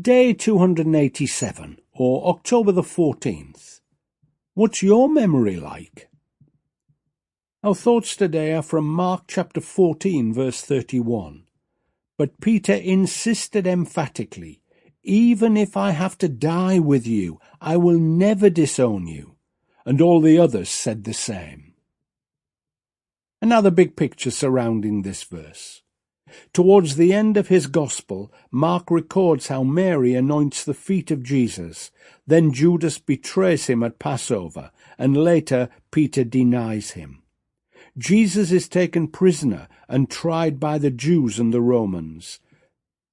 Day 287, or October the 14th. What's your memory like? Our thoughts today are from Mark chapter 14, verse 31. But Peter insisted emphatically, "Even if I have to die with you, I will never disown you." And all the others said the same. Another big picture surrounding this verse. Towards the end of his Gospel, Mark records how Mary anoints the feet of Jesus, then Judas betrays him at Passover, and later Peter denies him. Jesus is taken prisoner and tried by the Jews and the Romans.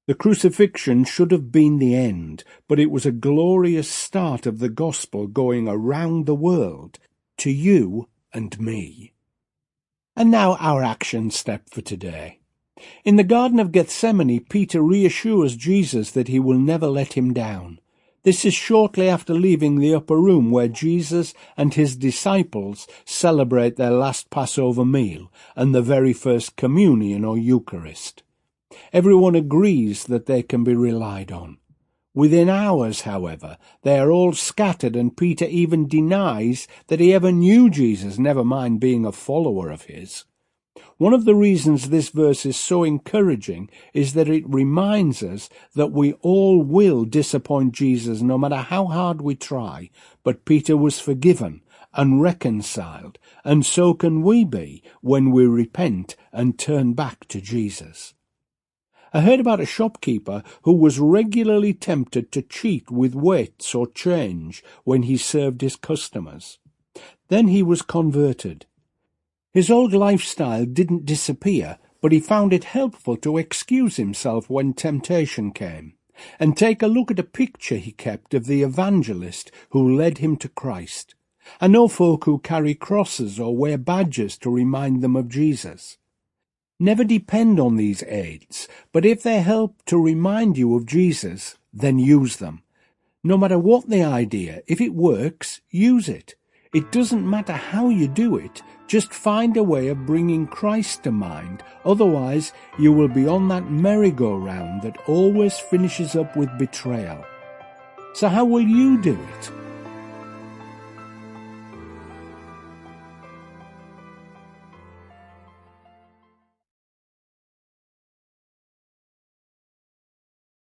The crucifixion should have been the end, but it was a glorious start of the Gospel going around the world, to you and me. And now our action step for today. In the Garden of Gethsemane, Peter reassures Jesus that he will never let him down. This is shortly after leaving the upper room where Jesus and his disciples celebrate their last Passover meal and the very first communion or Eucharist. Everyone agrees that they can be relied on. Within hours, however, they are all scattered, and Peter even denies that he ever knew Jesus, never mind being a follower of his. One of the reasons this verse is so encouraging is that it reminds us that we all will disappoint Jesus no matter how hard we try, but Peter was forgiven and reconciled, and so can we be when we repent and turn back to Jesus. I heard about a shopkeeper who was regularly tempted to cheat with weights or change when he served his customers. Then he was converted. His old lifestyle didn't disappear, but he found it helpful to excuse himself when temptation came. And take a look at a picture he kept of the evangelist who led him to Christ. I know folk who carry crosses or wear badges to remind them of Jesus. Never depend on these aids, but if they help to remind you of Jesus, then use them. No matter what the idea, if it works, use it. It doesn't matter how you do it, just find a way of bringing Christ to mind, otherwise you will be on that merry-go-round that always finishes up with betrayal. So how will you do it?